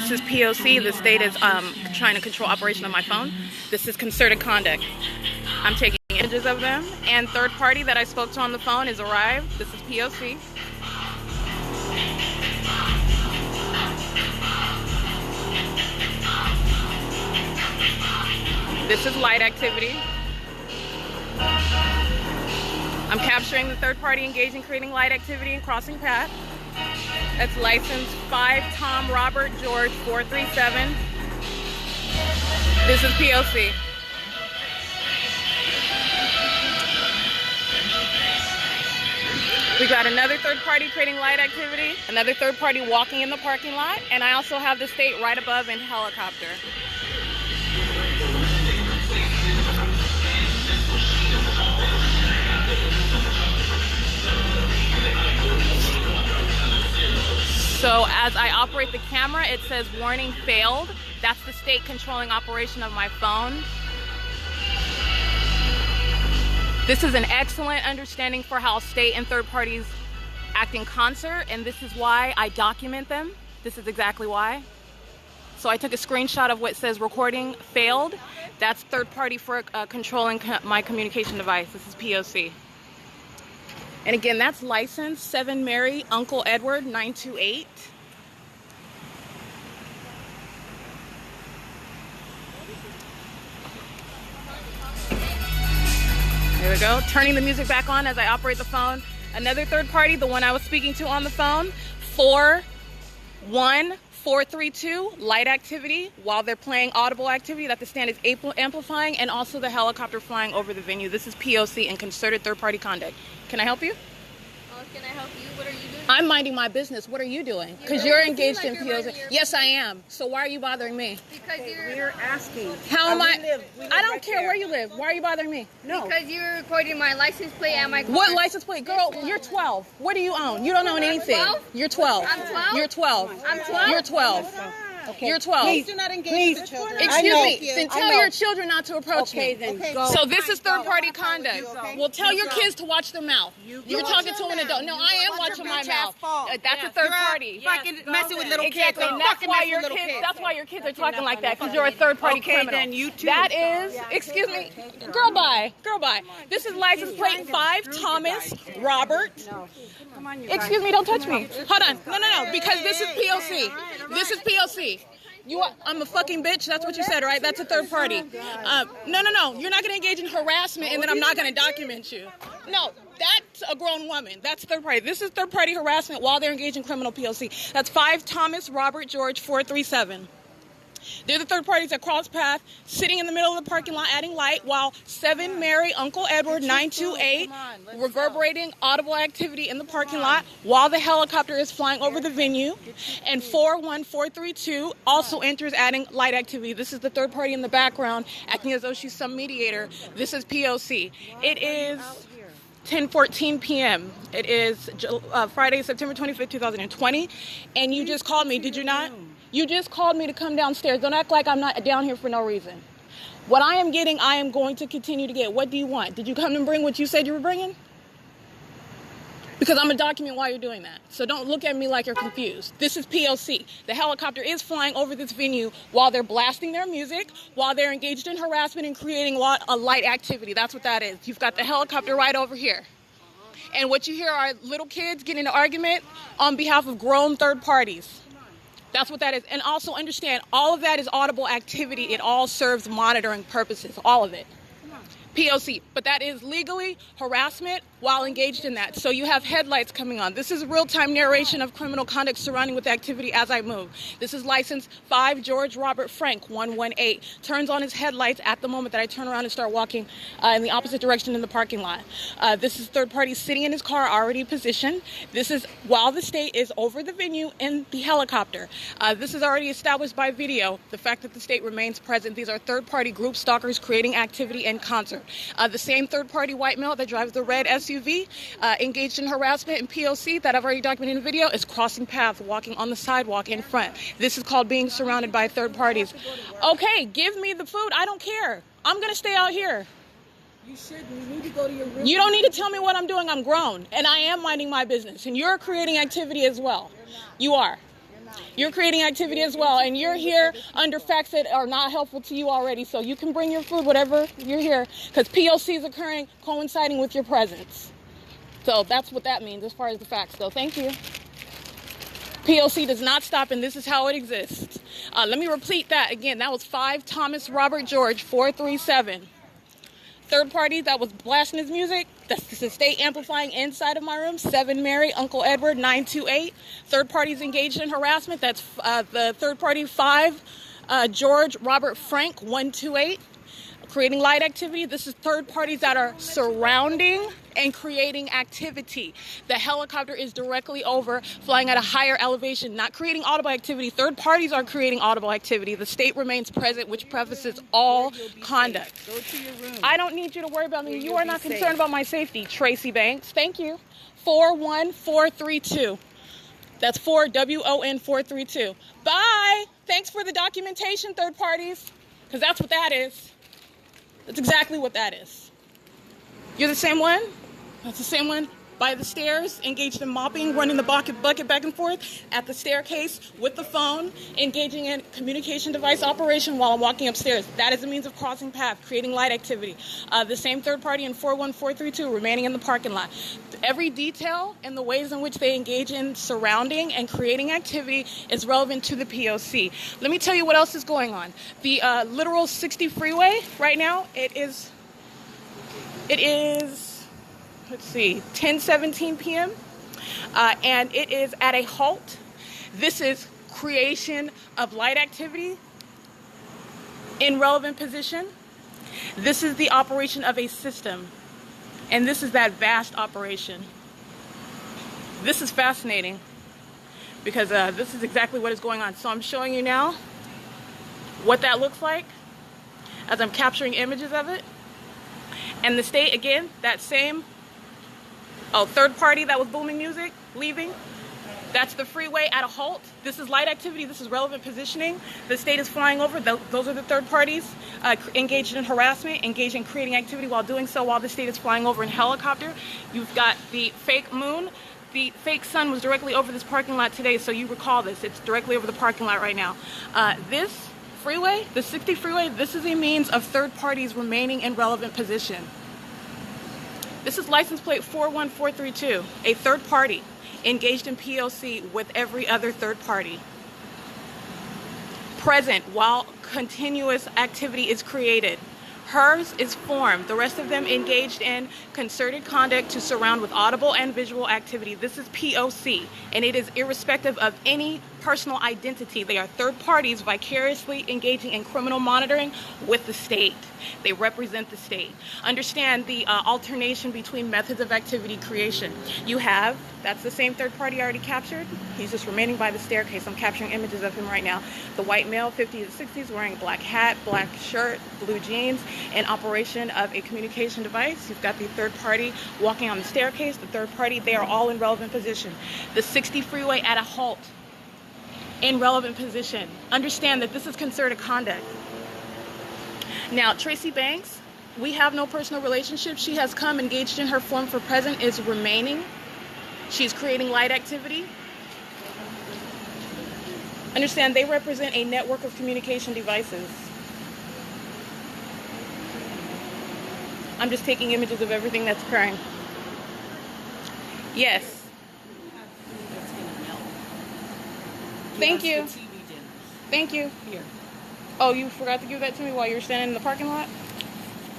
This is P.O.C. The state is trying to control operation of my phone. This is concerted conduct. I'm taking images of them. And third party that I spoke to on the phone is arrived. This is P.O.C. This is light activity. I'm capturing the third party engaged in creating light activity and crossing path. That's license 5 Tom Robert George 437. This is P.O.C. We got another third party creating light activity, another third party walking in the parking lot, and I also have the state right above in helicopter. So as I operate the camera, it says warning failed. That's the state controlling operation of my phone. This is an excellent understanding for how state and third parties act in concert, and this is why I document them. This is exactly why. So I took a screenshot of what says recording failed. That's third party for controlling my communication device. This is P.O.C. And again, that's license 7 Mary Uncle Edward 928. There we go. Turning the music back on as I operate the phone. Another third party, the one I was speaking to on the phone, 41432, light activity while they're playing audible activity that the stand is amplifying, and also the helicopter flying over the venue. This is P.O.C. and concerted third party conduct. Can I help you? Can I help you? What are you doing? I'm minding my business. What are you doing? Because you're engaged in P.O.C. Yes, I am. So why are you bothering me? Because we're asking. How am I? We live I don't right care there. where you live. Why are you bothering me? No. Because you're recording my license plate and my car. What license plate? Girl, you're 12. What do you own? You don't own anything. 12? You're 12. I'm 12? You're 12. I'm 12? You're 12. Okay. You're 12. Please do not engage the children. Excuse know. me. Then tell your children not to approach Okay, me. then Okay. go. So this is third party conduct. Okay. Well, tell your kids to watch their mouth. You're talking to an adult. No, I am watching my mouth. That's a third party. Fucking messing with little Exactly. kids. And that's Fucking why messing your with little kids. kids. That's why your kids are talking like that, because you're a third party Okay, criminal. then you too. That is. Excuse me. Girl, bye. Girl, bye. This is license plate 5 Thomas Robert. Excuse me. Don't touch me. Hold on. No. Because this is P.O.C. This is P.O.C. I'm a fucking bitch. That's what you said, right? That's a third party. No. You're not going to engage in harassment, and then I'm not going to document you. No, that's a grown woman. That's third party. This is third party harassment while they're engaged in criminal P.O.C. That's 5 Thomas Robert George 437. They're the third parties that cross path, sitting in the middle of the parking lot, adding light, while 7 Mary Uncle Edward 928 reverberating audible activity in the parking lot while the helicopter is flying over the venue, and 41432 also enters, adding light activity. This is the third party in the background, acting as though she's some mediator. This is P.O.C. It is 10:14 p.m. It is Friday, September 25th, 2020, and you just called me, did you not? You just called me to come downstairs. Don't act like I'm not down here for no reason. What I am getting, I am going to continue to get. What do you want? Did you come and bring what you said you were bringing? Because I'm going to document why you're doing that. So don't look at me like you're confused. This is P.O.C. The helicopter is flying over this venue while they're blasting their music, while they're engaged in harassment and creating a light activity. That's what that is. You've got the helicopter right over here. And what you hear are little kids getting in an argument on behalf of grown third parties. That's what that is. And also understand, all of that is audible activity. It all serves monitoring purposes, all of it. P.O.C. But that is legally harassment while engaged in that. So you have headlights coming on. This is real-time narration of criminal conduct surrounding with activity as I move. This is license 5 George Robert Frank 118. Turns on his headlights at the moment that I turn around and start walking in the opposite direction in the parking lot. This is third party sitting in his car already positioned. This is while the state is over the venue in the helicopter. This is already established by video. The fact that the state remains present. These are third party group stalkers creating activity in concert. The same third party white male that drives the red SUV engaged in harassment and P.O.C. that I've already documented in the video is crossing paths, walking on the sidewalk in front. This is called being surrounded by third parties. Okay, give me the food. I don't care. I'm going to stay out here. You should. You need to go to your room. You don't need to tell me what I'm doing. I'm grown, and I am minding my business, and you're creating activity as well. You are. You're You're creating activity as well, and you're here under facts that are not helpful to you already, so you can bring your food, whatever, you're here, because P.O.C. is occurring, coinciding with your presence. So that's what that means as far as the facts go. Thank you. P.O.C. does not stop, and this is how it exists. Let me repeat that again. That was 5 Thomas Robert George 437. Third party that was blasting his music, that's the state amplifying inside of my room, 7 Mary, Uncle Edward, 928. Third parties engaged in harassment, that's the third party 5 George Robert Frank, 128. Creating light activity, this is third parties that are surrounding and creating activity. The helicopter is directly over, flying at a higher elevation, not creating audible activity. Third parties are creating audible activity. The state remains present, which prefaces all conduct. Go to your room. I don't need you to worry about me. You are not concerned about my safety. Tracy Banks, thank you. 41432. That's 4WON 432. Bye. Thanks for the documentation, third parties, because that's what that is. That's exactly what that is. You're the same one? That's the same one by the stairs, engaged in mopping, running the bucket back and forth at the staircase with the phone, engaging in communication device operation while I'm walking upstairs. That is a means of crossing path, creating light activity. The same third party in 41432 remaining in the parking lot. Every detail and the ways in which they engage in surrounding and creating activity is relevant to the P.O.C. Let me tell you what else is going on. The literal 60 freeway right now, it is let's see, 10:17 p.m. And it is at a halt. This is creation of light activity in relevant position. This is the operation of a system. And this is that vast operation. This is fascinating because this is exactly what is going on. So I'm showing you now what that looks like as I'm capturing images of it. And the state, again, that same third party that was booming music, leaving. That's the freeway at a halt. This is light activity. This is relevant positioning. The state is flying over. Those are the third parties engaged in harassment, engaged in creating activity while doing so while the state is flying over in helicopter. You've got the fake moon. The fake sun was directly over this parking lot today, so you recall this. It's directly over the parking lot right now. This freeway, the 60 freeway, this is a means of third parties remaining in relevant position. This is license plate 41432, a third party engaged in P.O.C. with every other third party. Present while continuous activity is created. Hers is formed. The rest of them engaged in concerted conduct to surround with audible and visual activity. This is P.O.C. and it is irrespective of any personal identity. They are third parties vicariously engaging in criminal monitoring with the state. They represent the state. Understand the alternation between methods of activity creation. You have, that's the same third party I already captured. He's just remaining by the staircase. I'm capturing images of him right now. The white male, 50s and 60s, wearing a black hat, black shirt, blue jeans, in operation of a communication device. You've got the third party walking on the staircase. The third party, they are all in relevant position. The 60 freeway at a halt, in relevant position. Understand that this is concerted conduct. Now, Tracy Banks, we have no personal relationship. She has come, engaged in her form for present, is remaining. She's creating light activity. Understand, they represent a network of communication devices. I'm just taking images of everything that's occurring. Yes. Thank you. Thank you. Here. Oh, you forgot to give that to me while you were standing in the parking lot?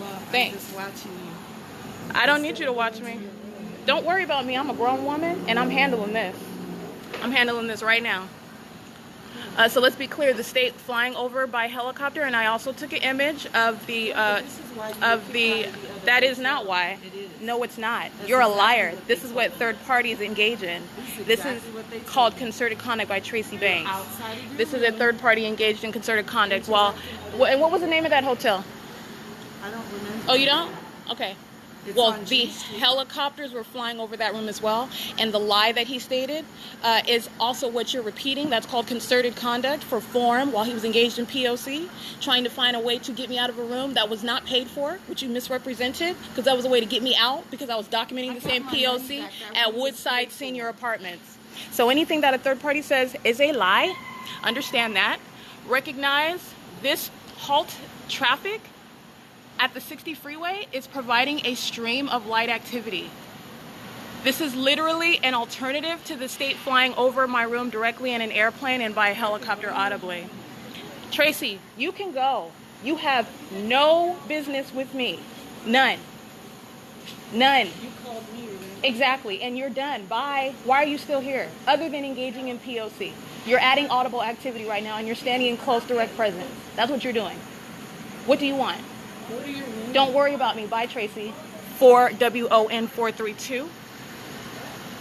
Well, Thanks. I'm just watching you. I don't need you to watch me. Don't worry about me. I'm a grown woman, and I'm handling this. I'm handling this right now. So let's be clear. The state flying over by helicopter, and I also took an image of the that is not why. It is. No, it's not. You're a liar. This is what third parties engage in. This is called concerted conduct by Tracy Banks. This is a third party engaged in concerted conduct. Well, and what was the name of that hotel? I don't remember. Oh, you don't? Okay. It's Well, on the G Street. helicopters were flying over that room as well, and the lie that he stated is also what you're repeating. That's called concerted conduct for form while he was engaged in P.O.C., trying to find a way to get me out of a room that was not paid for, which you misrepresented, because that was a way to get me out, because I was documenting the same P.O.C. at Woodside Senior Apartments. So anything that a third party says is a lie. Understand that. Recognize this halt traffic at the 60 freeway is providing a stream of light activity. This is literally an alternative to the state flying over my room directly in an airplane and by helicopter audibly. Tracy, you can go. You have no business with me. None. None. You called me, remember? Exactly, and you're done. Bye. Why are you still here? Other than engaging in P.O.C. You're adding audible activity right now, and you're standing in close direct presence. That's what you're doing. What do you want? What are your rules? Don't worry about me. Bye, Tracy. 4WON432.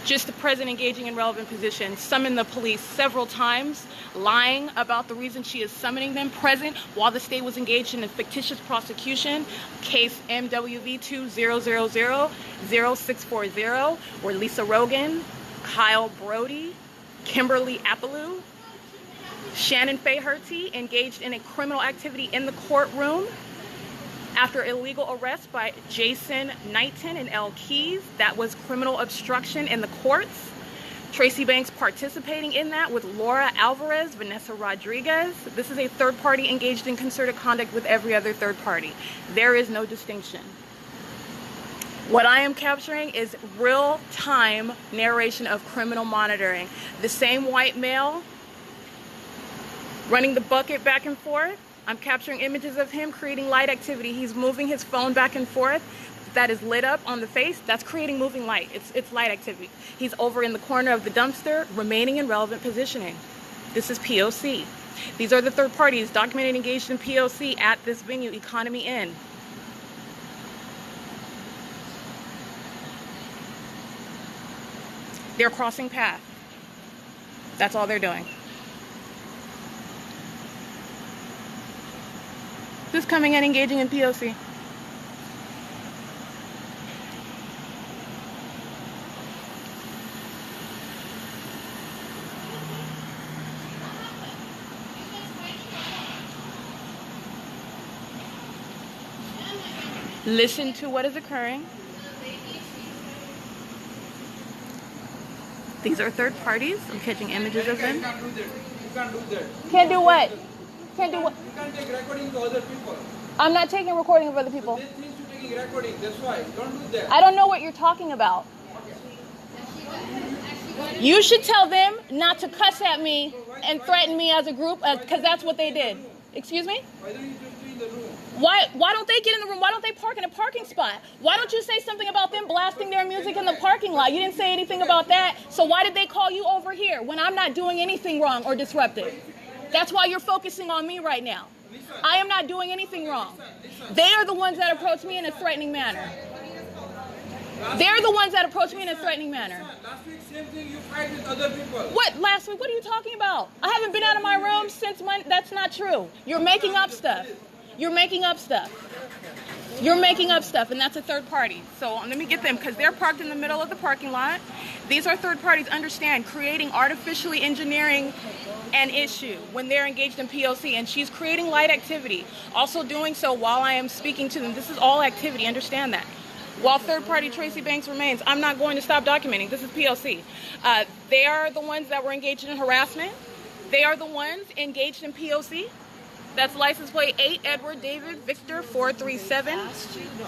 Just the present engaging in relevant position. Summoned the police several times, lying about the reason she is summoning them. Present while the state was engaged in a fictitious prosecution. Case MWV200000640, where Lisa Rogan, Kyle Brody, Kimberly Appaloo, Shannon Faherty engaged in a criminal activity in the courtroom after illegal arrest by Jason Knighton and L. Keys. That was criminal obstruction in the courts. Tracy Banks participating in that with Laura Alvarez, Vanessa Rodriguez. This is a third party engaged in concerted conduct with every other third party. There is no distinction. What I am capturing is real-time narration of criminal monitoring. The same white male running the bucket back and forth. I'm capturing images of him creating light activity. He's moving his phone back and forth. That is lit up on the face. That's creating moving light. It's light activity. He's over in the corner of the dumpster, remaining in relevant positioning. This is P.O.C. These are the third parties documented engaged in P.O.C. at this venue, Economy Inn. They're crossing paths. That's all they're doing. Who's coming and engaging in P.O.C.? Listen to what is occurring. These are third parties. I'm catching images of them. You can't do that. You can't do that. Can't do what? Can't do what? You can't take recording of other people. I'm not taking recording of other people. They think you're taking recording. That's why. Don't do that. I don't know what you're talking about. You should tell them not to cuss at me and threaten me as a group, because that's what they did. Excuse me? Why don't you just be in the room? Why don't they get in the room? Why don't they park in a parking spot? Why don't you say something about them blasting their music in the parking lot? You didn't say anything about that. So why did they call you over here when I'm not doing anything wrong or disruptive? That's why you're focusing on me right now. I am not doing anything wrong. They are the ones that approach me in a threatening manner. They're the ones that approach me in a threatening manner. Last week, same thing. You fight with other people. What, last week? What are you talking about? I haven't been out of my room since Monday. That's not true. You're making up stuff. You're making up stuff. You're making up stuff, and that's a third party. So let me get them, because they're parked in the middle of the parking lot. These are third parties. Understand, creating artificially engineering an issue when they're engaged in P.O.C., and she's creating light activity. Also doing so while I am speaking to them. This is all activity. Understand that. While third party Tracy Banks remains, I'm not going to stop documenting. This is P.O.C. They are the ones that were engaged in harassment. They are the ones engaged in P.O.C. That's license plate 8 Edward David Victor 437. The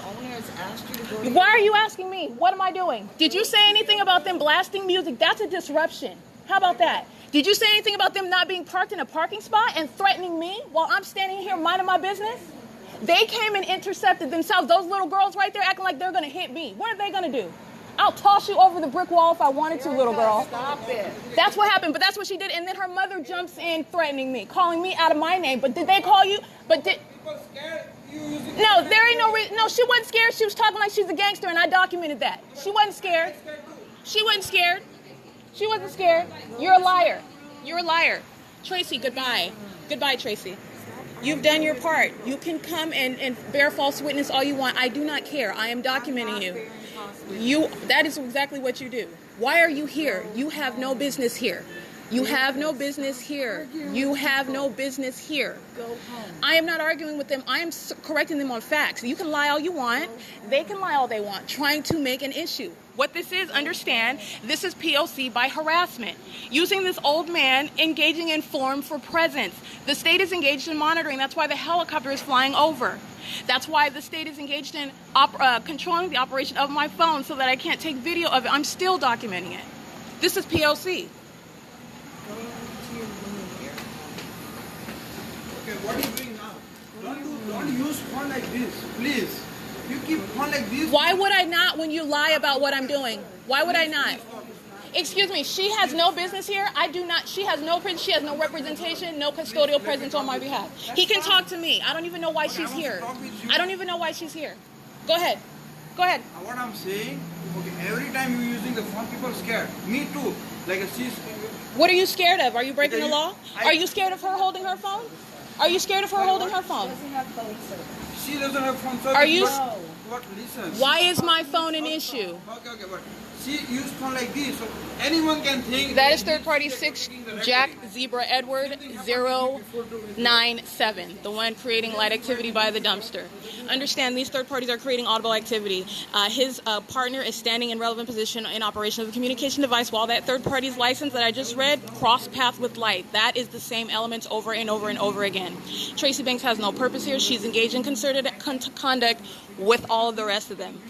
owner has asked you to go to Why are you asking me? What am I doing? Did you say anything about them blasting music? That's a disruption. How about that? Did you say anything about them not being parked in a parking spot and threatening me while I'm standing here minding my business? They came and intercepted themselves. Those little girls right there acting like they're going to hit me. What are they going to do? I'll toss you over the brick wall if I wanted to, little girl. Stop it. That's what happened, but that's what she did. And then her mother jumps in threatening me, calling me out of my name. But did they call you? But did... People scared you using. No, there ain't no reason. No, she wasn't scared. She was talking like she's a gangster, and I documented that. She wasn't scared. She wasn't scared. She wasn't scared. You're a liar. You're a liar. Tracy, goodbye. Goodbye, Tracy. You've done your part. You can come and bear false witness all you want. I do not care. I am documenting you. That is exactly what you do. Why are you here? You have no business here. You have no business here. You have no business here. Go home. I am not arguing with them. I am correcting them on facts. You can lie all you want. They can lie all they want, trying to make an issue. What this is, understand, this is P.O.C. by harassment. Using this old man engaging in form for presence. The state is engaged in monitoring. That's why the helicopter is flying over. That's why the state is engaged in controlling the operation of my phone so that I can't take video of it. I'm still documenting it. This is P.O.C. Go to your room here. Okay, what are you doing now? Don't use phone like this, please. You keep phone like this. Why would I not when you lie about what I'm doing? Why would I not? Excuse me, she has no business here. I do not. She has no representation, no custodial presence on my behalf. He can talk to me. I don't even know why she's here. I don't even know why she's here. Go ahead. Go ahead. What I'm saying, okay, every time you're using the phone, people are scared. Me too. Like she's. What are you scared of? Are you breaking the law? Are you scared of her holding her phone? Are you scared of her holding her phone? Doesn't have phone service. She doesn't have phone service. Are you? What? Listen. Why is my phone an issue? Okay, but she used phone like this, so anyone can think. That is third party 6 Jack Zebra Edward 097, the one creating light activity by the dumpster. Understand, these third parties are creating audible activity. His partner is standing in relevant position in operation of the communication device while that third party's license that I just read cross path with light. That is the same elements over and over and over again. Tracy Banks has no purpose here. She's engaged in concerted conduct with all of the rest of them.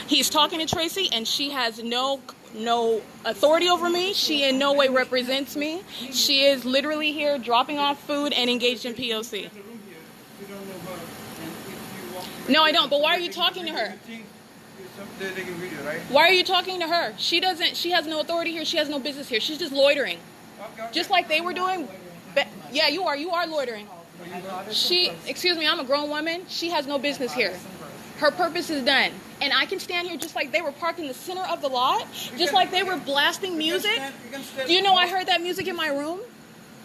He's talking to Tracy, and she has no authority over me. She in no way represents me. She is literally here dropping off food and engaged in POC. No, I don't. But why are you talking to her? Why are you talking to her? She doesn't. She has no authority here. She has no business here. She's just loitering, just like they were doing. Yeah, you are. You are loitering. Excuse me. I'm a grown woman. She has no business here. Her purpose is done. And I can stand here just like they were parked in the center of the lot, just like they were blasting music. Do you know I heard that music in my room?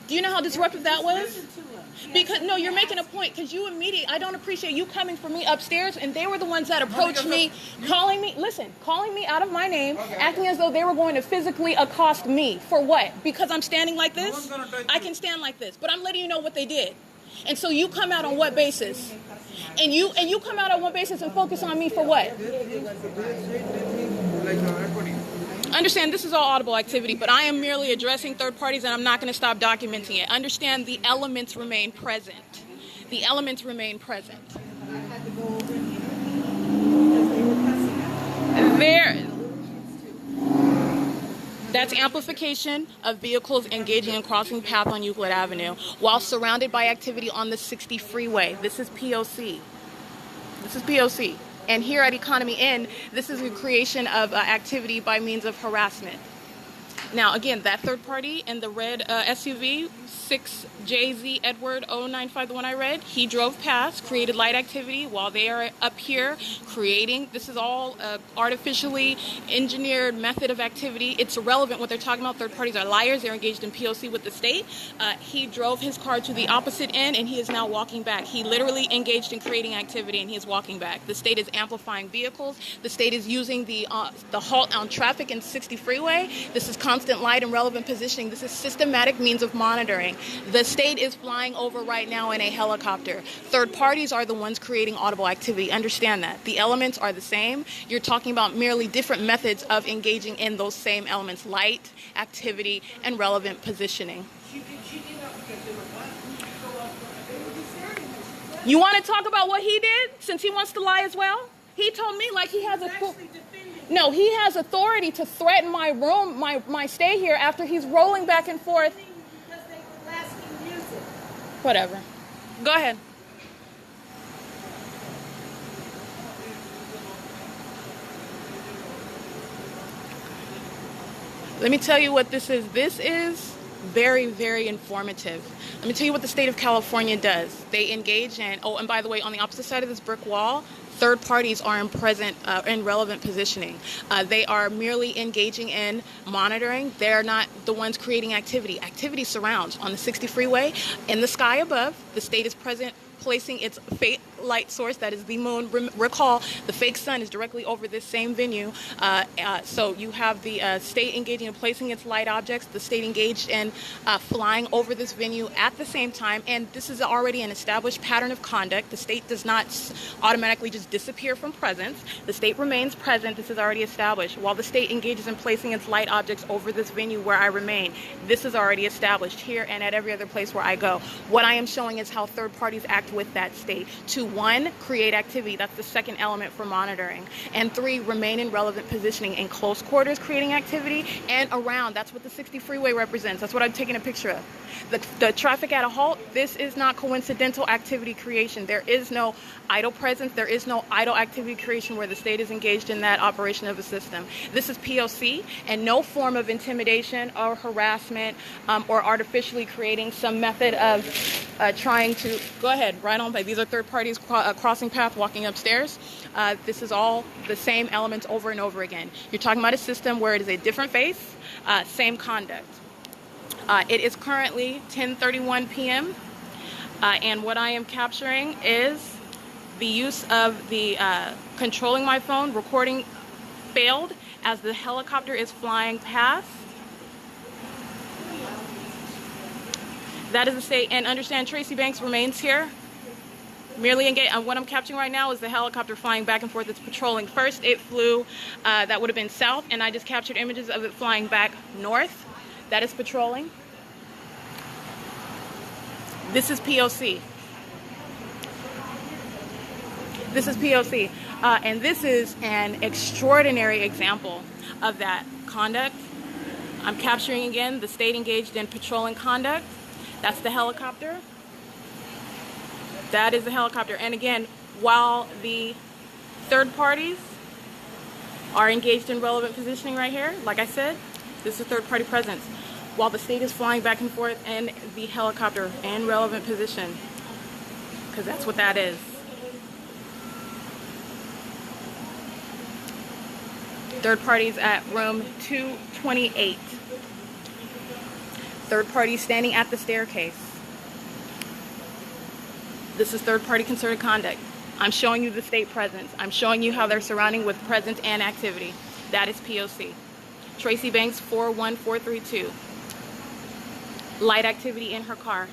Do you know how disruptive that was? Because, no, you're making a point, because you immediately, I don't appreciate you coming for me upstairs, and they were the ones that approached me, calling me out of my name, acting as though they were going to physically accost me. For what? Because I'm standing like this? I can stand like this, but I'm letting you know what they did. And so you come out on what basis? And you come out on what basis and focus on me for what? Understand, this is all audible activity, but I am merely addressing third parties, and I'm not going to stop documenting it. Understand, the elements remain present. The elements remain present. That's amplification of vehicles engaging in crossing path on Euclid Avenue while surrounded by activity on the 60 freeway. This is POC. This is POC. And here at Economy Inn, this is a creation of activity by means of harassment. Now, again, that third party in the red SUV, 6JZ Edward 095, the one I read, he drove past, created light activity while they are up here creating. This is all artificially engineered method of activity. It's irrelevant what they're talking about. Third parties are liars. They're engaged in POC with the state. He drove his car to the opposite end, and he is now walking back. He literally engaged in creating activity, and he is walking back. The state is amplifying vehicles. The state is using the halt on traffic in 60 freeway. This is constant light and relevant positioning. This is systematic means of monitoring. The state is flying over right now in a helicopter. Third parties are the ones creating audible activity. Understand that. The elements are the same. You're talking about merely different methods of engaging in those same elements: light, activity, and relevant positioning. You want to talk about what he did, since he wants to lie as well? He told me like he has no, he has authority to threaten my room, my stay here, after he's rolling back and forth. Whatever. Go ahead. Let me tell you what this is. This is very, very informative. Let me tell you what the state of California does. They engage in, oh, and by the way, on the opposite side of this brick wall, third parties are in relevant positioning. They are merely engaging in monitoring. They're not the ones creating activity. Activity surrounds on the 60 freeway. In the sky above, the state is present, placing its light source, that is the moon. Recall, the fake sun is directly over this same venue. So you have the state engaging in placing its light objects, the state engaged in flying over this venue at the same time, and this is already an established pattern of conduct. The state does not automatically just disappear from presence. The state remains present. This is already established. While the state engages in placing its light objects over this venue where I remain, this is already established here and at every other place where I go. What I am showing is how third parties act with that state. To 1, create activity. That's the second element for monitoring. And 3, remain in relevant positioning in close quarters, creating activity, and around. That's what the 60 freeway represents. That's what I'm taking a picture of. The traffic at a halt, this is not coincidental activity creation. There is no idle presence. There is no idle activity creation where the state is engaged in that operation of a system. This is P.O.C. and no form of intimidation or harassment or artificially creating some method of trying to, go ahead, right on by. These are third parties crossing path, walking upstairs. This is all the same elements over and over again. You're talking about a system where it is a different face, same conduct. It is currently 10:31 p.m. And what I am capturing is the use of the controlling my phone. Recording failed as the helicopter is flying past. That is the state. And understand, Tracy Banks remains here. Merely engaged. And what I'm capturing right now is the helicopter flying back and forth. It's patrolling. First, it flew, that would have been south, and I just captured images of it flying back north. That is patrolling. This is P.O.C. This is P.O.C. And this is an extraordinary example of that conduct. I'm capturing again the state engaged in patrolling conduct. That's the helicopter. That is the helicopter. And again, while the third parties are engaged in relevant positioning right here, like I said, this is third party presence. While the state is flying back and forth in the helicopter in relevant position, because that's what that is. Third parties at room 228. Third party standing at the staircase. This is third party concerted conduct. I'm showing you the state presence. I'm showing you how they're surrounding with presence and activity. That is P.O.C. Tracy Banks 41432. Light activity in her car.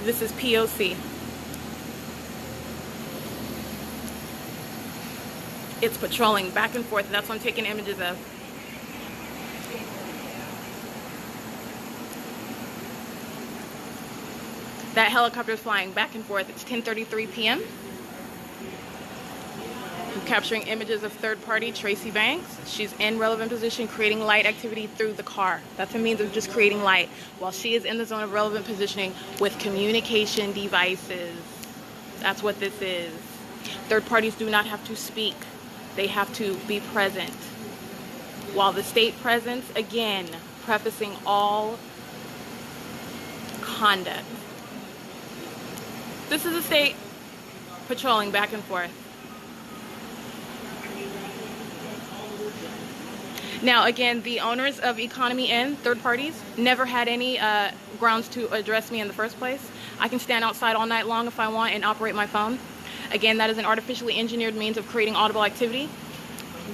This is P.O.C. It's patrolling back and forth. That's what I'm taking images of. That helicopter is flying back and forth. It's 10:33 p.m. I'm capturing images of third party Tracy Banks. She's in relevant position creating light activity through the car. That's a means of just creating light while she is in the zone of relevant positioning with communication devices. That's what this is. Third parties do not have to speak. They have to be present. While the state presence, again, prefacing all conduct. This is the state patrolling back and forth. Now, again, the owners of Economy Inn, third parties, never had any grounds to address me in the first place. I can stand outside all night long if I want and operate my phone. Again, that is an artificially engineered means of creating audible activity.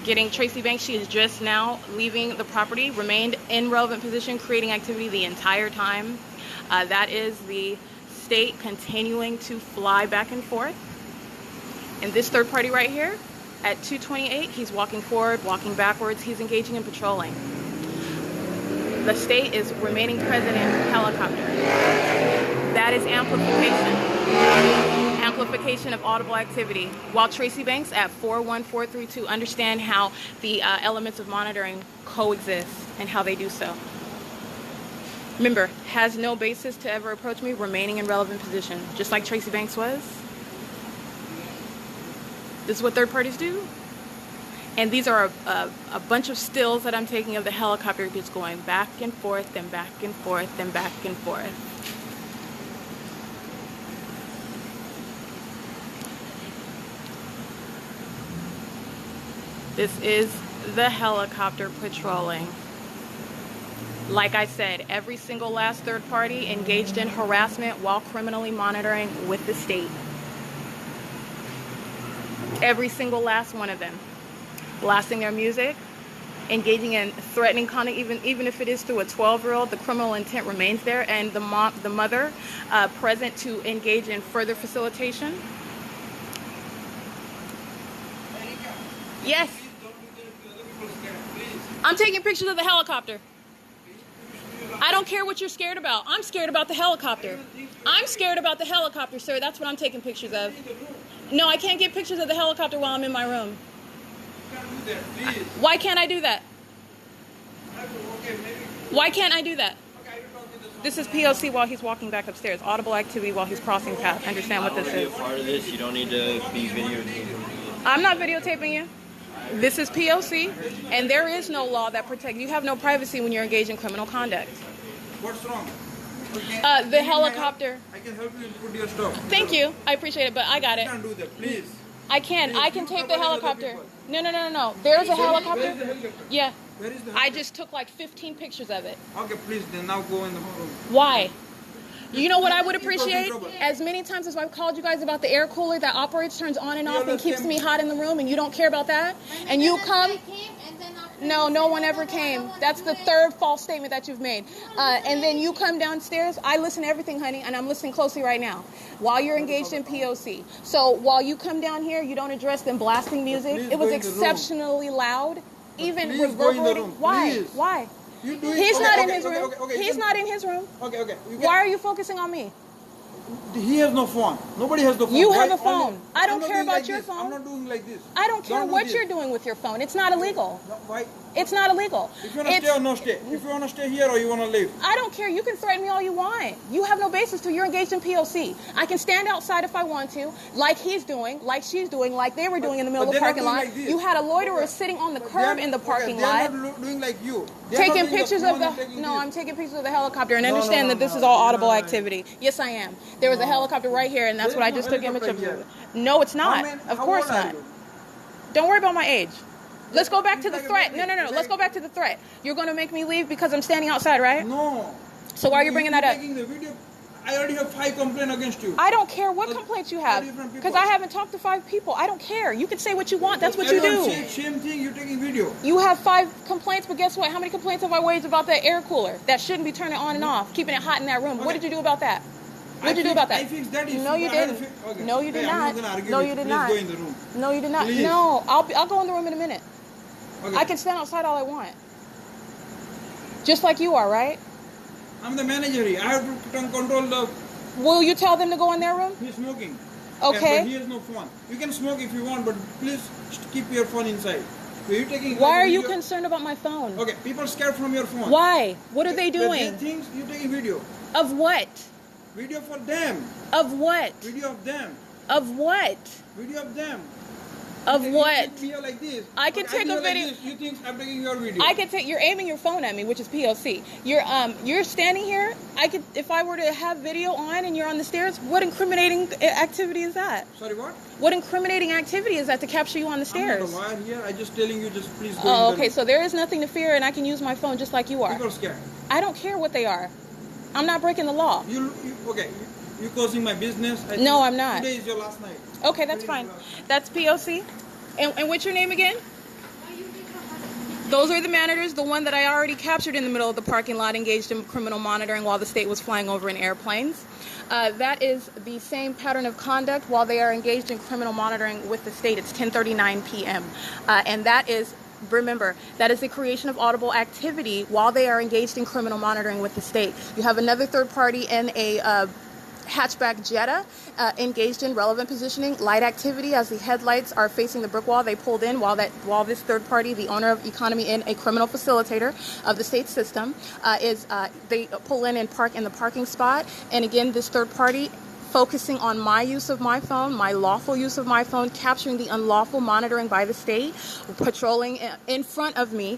Getting Tracy Banks, she is just now leaving the property, remained in relevant position, creating activity the entire time. That is the state continuing to fly back and forth. And this third party right here, at 2:28, he's walking forward, walking backwards, he's engaging in patrolling. The state is remaining present in helicopter. That is amplification. Amplification of audible activity. While Tracy Banks at 41432, understand how the elements of monitoring coexist and how they do so. Remember, has no basis to ever approach me, remaining in relevant position, just like Tracy Banks was. This is what third parties do. And these are a bunch of stills that I'm taking of the helicopter just going back and forth and back and forth and back and forth. This is the helicopter patrolling. Like I said, every single last third party engaged in harassment while criminally monitoring with the state. Every single last one of them. Blasting their music, engaging in threatening conduct, even if it is through a 12-year-old, the criminal intent remains there, and the mother present to engage in further facilitation. Yes. I'm taking pictures of the helicopter. I don't care what you're scared about. I'm scared about the helicopter. I'm scared about the helicopter, sir. That's what I'm taking pictures of. No, I can't get pictures of the helicopter while I'm in my room. Why can't I do that? Why can't I do that? This is P.O.C. while he's walking back upstairs. Audible activity while he's crossing path. Understand what this is. Be a part of this. You don't need to be videotaping. I'm not videotaping you. This is P.O.C. and there is no law that protects you. Have no privacy when you're engaged in criminal conduct. What's wrong? The helicopter. I can help you put your stuff. Thank you. I appreciate it, but I got it. You can't do that, please. I can. I can tape the helicopter. No. There's a helicopter. Where is the helicopter? Yeah. Where is the I helicopter? just took like 15 pictures of it. Okay, please, then now go in the room. Why? You know what I would appreciate? As many times as I've called you guys about the air cooler that operates, turns on and off, and keeps me hot in the room, and you don't care about that, and you come. No one ever came. That's the third false statement that you've made. And then you come downstairs. I listen to everything, honey, and I'm listening closely right now while you're engaged in POC. So while you come down here, you don't address them blasting music. It was exceptionally loud, even reverberating. Why? Why? He's not in his room. He's not in his room. Okay. Why are you focusing on me? He has no phone. Nobody has the phone. You have a phone. I don't care about your phone. I'm not doing like this. I don't care what you're doing with your phone. It's not illegal. No, why? It's not illegal. If you want to stay or no stay. If you want to stay here or you want to leave. I don't care. You can threaten me all you want. You have no basis to. You're engaged in POC. I can stand outside if I want to, like he's doing, like she's doing, like they were doing in the middle of the parking lot. You had a loiterer sitting on the curb in the parking lot. They're not doing like you. Taking pictures of the... No, I'm taking pictures of the helicopter, and understand that this is all audible activity. Yes, I am. There was a helicopter right here, and that's what I just took image of. No, it's not. Of course not. Don't worry about my age. Let's go back to the threat. No. Let's go back to the threat. You're going to make me leave because I'm standing outside, right? No. So why are you bringing that up? Taking the video. I already have 5 complaints against you. I don't care what complaints you have, because I haven't talked to 5 people. I don't care. You can say what you want. That's what you do. Same thing. You're taking video. You have 5 complaints, but guess what? How many complaints have I raised about that air cooler that shouldn't be turning on and off, keeping it hot in that room? What did you do about that? What did you do about that? I fixed that issue. No, you didn't. Okay. No, you did not. No, you did not. Please go in the room. No, you did not. Please. No, I'll go in the room in a minute. Okay. I can stand outside all I want. Just like you are, right? I'm the manager here. I have to control the... Will you tell them to go in their room? He's smoking. Okay. But he has no phone. You can smoke if you want, but please keep your phone inside. So you're taking... Why are you concerned about my phone? Okay, people scared from your phone. Why? What are they doing? But these things, you're taking video. Of what? Video for them. Of what? Video of them. Of what? Video of them. Of what? You take video like this. I can take a video. Like you think I'm taking your video. I can take. You're aiming your phone at me, which is POC. You're standing here. I could, if I were to have video on and you're on the stairs. What incriminating activity is that? Sorry, what? What incriminating activity is that to capture you on the stairs? I'm not a liar here. I'm just telling you, just please go. Oh, okay. So there is nothing to fear, and I can use my phone just like you are. People are scared. I don't care what they are. I'm not breaking the law. Okay? You're causing my business. No, I'm not. Today is your last night. Okay, that's fine. That's POC. And what's your name again? Those are the managers, the one that I already captured in the middle of the parking lot, engaged in criminal monitoring while the state was flying over in airplanes. That is the same pattern of conduct while they are engaged in criminal monitoring with the state. It's 10:39 p.m. And that is, remember, that is the creation of audible activity while they are engaged in criminal monitoring with the state. You have another third party in a hatchback Jetta engaged in relevant positioning, light activity as the headlights are facing the brick wall. They pulled in while this third party, the owner of economy and a criminal facilitator of the state system, they pull in and park in the parking spot. And again, this third party focusing on my use of my phone, my lawful use of my phone, capturing the unlawful monitoring by the state, patrolling in front of me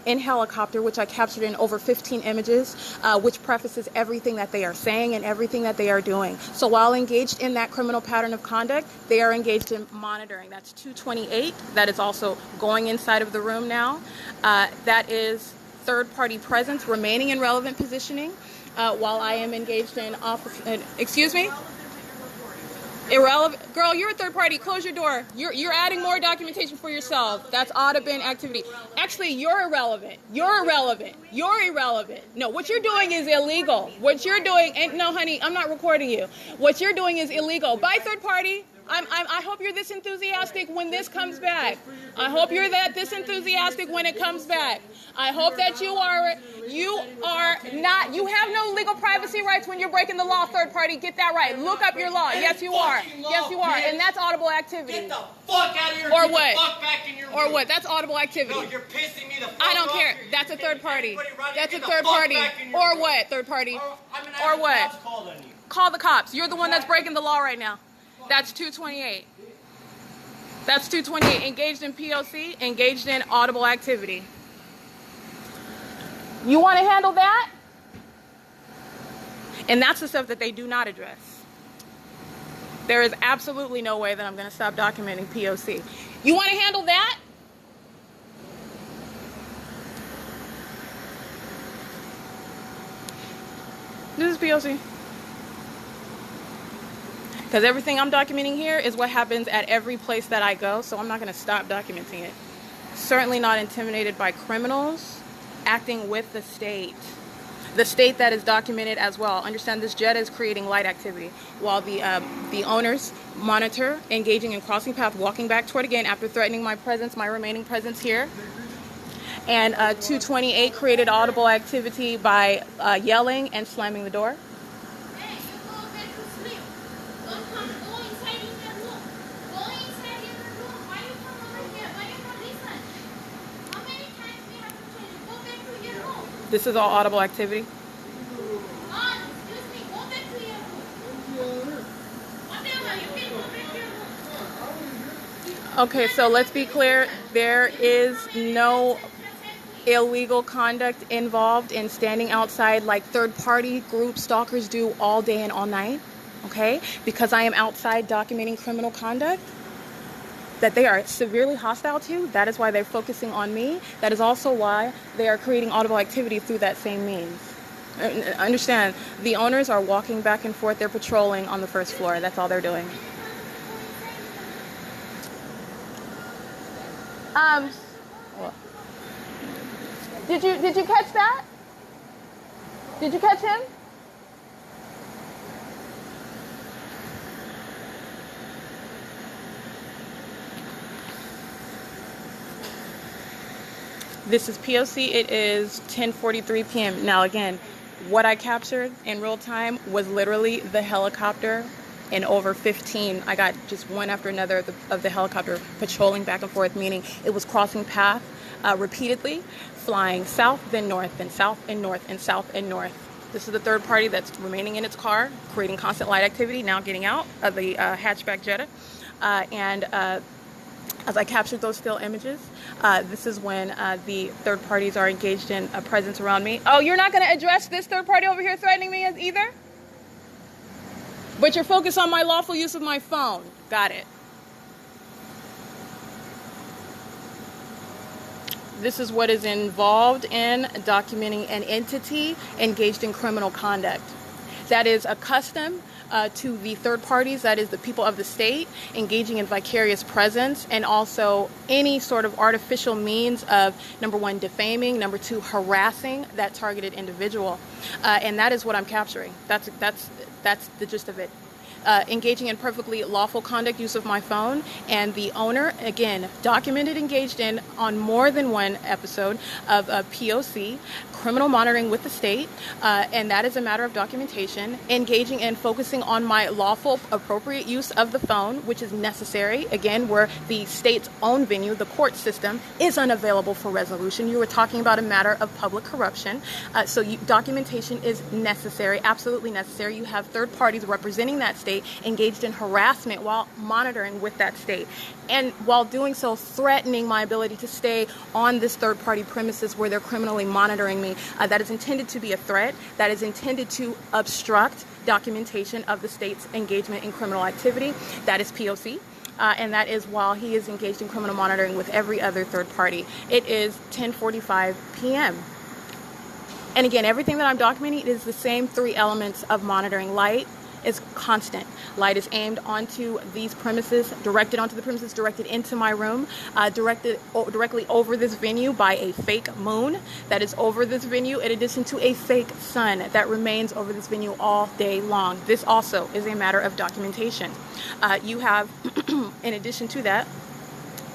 in helicopter, which I captured in over 15 images, which prefaces everything that they are saying and everything that they are doing. So while engaged in that criminal pattern of conduct, they are engaged in monitoring. That's 228. That is also going inside of the room now. That is third-party presence remaining in relevant positioning while I am engaged in excuse me? Irrelevant. Girl, you're a third party. Close your door. You're adding more documentation for yourself. That's audit-bin activity. Actually, you're irrelevant. You're irrelevant. You're irrelevant. No, what you're doing is illegal. What you're doing, and no, honey, I'm not recording you. What you're doing is illegal. Bye, third party. I hope you're this enthusiastic when this comes back. I hope you're this enthusiastic when it comes back. I hope that you are not, you have no legal privacy rights when you're breaking the law, third party. Get that right. Look up your law. Yes, you are. Yes, you are. And that's audible activity. Get the fuck out of here. Or Get what? The fuck back in your or room. what? That's audible activity. No, you're pissing me the fuck I don't off. care. You're That's a third party. That's a Get the third fuck party. back in your Or room. what? Third party. Or what? Called on you. Call the cops. You're the one that's breaking the law right now. That's 228. That's 228. Engaged in P.O.C., engaged in audible activity. You want to handle that? And that's the stuff that they do not address. There is absolutely no way that I'm going to stop documenting P.O.C. You want to handle that? This is P.O.C. Because everything I'm documenting here is what happens at every place that I go, so I'm not going to stop documenting it. Certainly not intimidated by criminals acting with the state. The state that is documented as well. Understand this jet is creating light activity while the owners monitor, engaging in crossing path, walking back toward again after threatening my presence, my remaining presence here. And 228 created audible activity by yelling and slamming the door. Hey, you go back to sleep. Don't come. Go inside in your room. Go inside in your room. Why you come over here? Why you not listen? How many times we have to tell you? Go back to your room. This is all audible activity. On, excuse me. Go back to your room. Whatever. You can go back to your room. Okay, so let's be clear. There is no illegal conduct involved in standing outside like third-party group stalkers do all day and all night, okay? Because I am outside documenting criminal conduct that they are severely hostile to. That is why they're focusing on me. That is also why they are creating audible activity through that same means. Understand, the owners are walking back and forth. They're patrolling on the first floor. That's all they're doing. Did you catch that? Did you catch him? This is P.O.C. It is 10:43 p.m. Now again, what I captured in real time was literally the helicopter and over 15. I got just one after another of the helicopter patrolling back and forth, meaning it was crossing path repeatedly, flying south, then north, then south and north, and south and north. This is the third party that's remaining in its car, creating constant light activity, now getting out of the hatchback Jetta. As I captured those still images, this is when the third parties are engaged in a presence around me. Oh, you're not going to address this third party over here threatening me as either? But you're focused on my lawful use of my phone. Got it. This is what is involved in documenting an entity engaged in criminal conduct. That is a custom to the third parties, that is the people of the state, engaging in vicarious presence, and also any sort of artificial means of, number one, defaming, number two, harassing that targeted individual. And that is what I'm capturing. That's the gist of it. Engaging in perfectly lawful conduct, use of my phone, and the owner, again, documented, engaged in on more than one episode of P.O.C., criminal monitoring with the state, and that is a matter of documentation, engaging and focusing on my lawful, appropriate use of the phone, which is necessary, again, where the state's own venue, the court system, is unavailable for resolution. You were talking about a matter of public corruption, so documentation is necessary, absolutely necessary. You have third parties representing that state engaged in harassment while monitoring with that state, and while doing so, threatening my ability to stay on this third-party premises where they're criminally monitoring me. That is intended to be a threat, that is intended to obstruct documentation of the state's engagement in criminal activity. That is P.O.C. And that is while he is engaged in criminal monitoring with every other third party. It is 10:45 p.m. And again, everything that I'm documenting is the same three elements of monitoring. Light is constant. Light is aimed onto these premises, directed onto the premises, directed into my room, directly over this venue by a fake moon that is over this venue, in addition to a fake sun that remains over this venue all day long. This also is a matter of documentation. You have, in addition to that,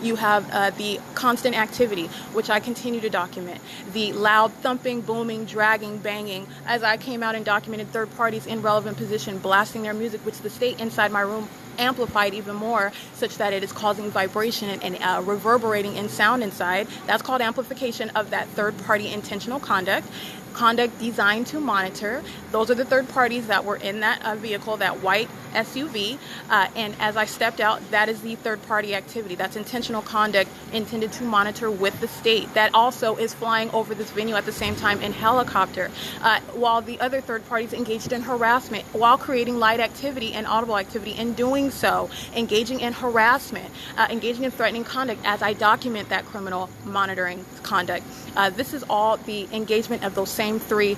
you have the constant activity, which I continue to document. The loud thumping, booming, dragging, banging, as I came out and documented third parties in relevant position blasting their music, which the state inside my room amplified even more, such that it is causing vibration and reverberating in sound inside. That's called amplification of that third party intentional conduct designed to monitor. Those are the third parties that were in that vehicle, that white SUV, and as I stepped out, that is the third party activity. That's intentional conduct intended to monitor with the state. That also is flying over this venue at the same time in helicopter, while the other third parties engaged in harassment while creating light activity and audible activity. In doing so, engaging in harassment, engaging in threatening conduct as I document that criminal monitoring conduct. This is all the engagement of those same three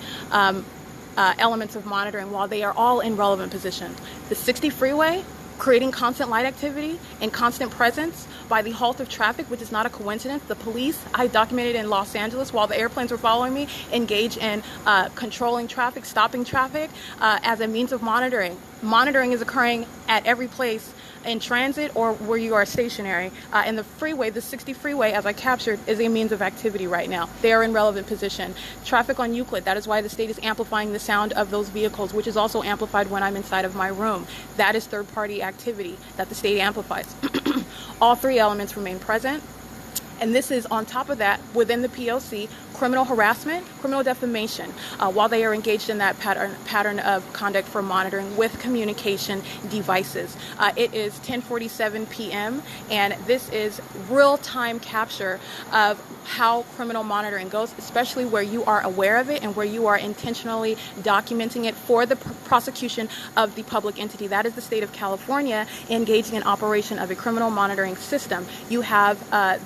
elements of monitoring while they are all in relevant position. The 60 freeway, creating constant light activity and constant presence by the halt of traffic, which is not a coincidence. The police, I documented in Los Angeles while the airplanes were following me, engage in controlling traffic, stopping traffic as a means of monitoring. Monitoring is occurring at every place in transit or where you are stationary. And the freeway, the 60 freeway, as I captured, is a means of activity right now. They are in relevant position. Traffic on Euclid, that is why the state is amplifying the sound of those vehicles, which is also amplified when I'm inside of my room. That is third-party activity that the state amplifies. All three elements remain present. And this is on top of that, within the P.O.C, criminal harassment, criminal defamation, while they are engaged in that pattern of conduct for monitoring with communication devices. It is 10:47 p.m. and this is real-time capture of how criminal monitoring goes, especially where you are aware of it and where you are intentionally documenting it for the prosecution of the public entity. That is the state of California engaging in operation of a criminal monitoring system. You have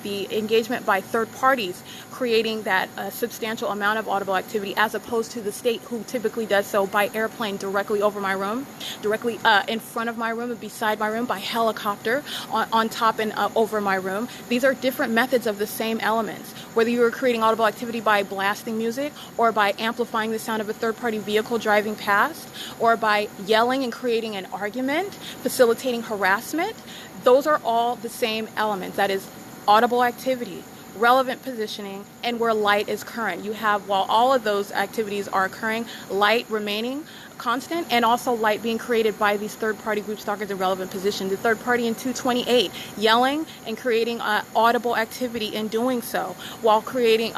the engagement by third parties creating that substantial amount of audible activity, as opposed to the state, who typically does so by airplane directly over my room, directly in front of my room and beside my room, by helicopter on top and over my room. These are different methods of the same elements. Whether you are creating audible activity by blasting music, or by amplifying the sound of a third-party vehicle driving past, or by yelling and creating an argument, facilitating harassment, those are all the same elements. That is audible activity, relevant positioning, and where light is current. You have, while all of those activities are occurring, light remaining constant, and also light being created by these third-party group stalkers in relevant position. The third party in 228 yelling and creating audible activity in doing so, while creating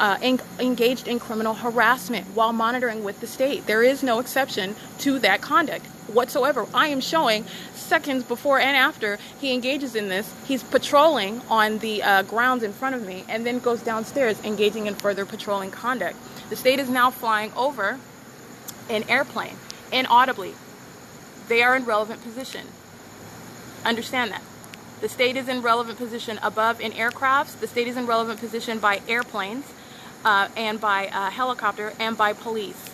engaged in criminal harassment while monitoring with the state. There is no exception to that conduct whatsoever. I am showing seconds before and after he engages in this. He's patrolling on the grounds in front of me and then goes downstairs engaging in further patrolling conduct. The state is now flying over an airplane inaudibly. They are in relevant position. Understand that. The state is in relevant position above in aircrafts. The state is in relevant position by airplanes and by helicopter and by police.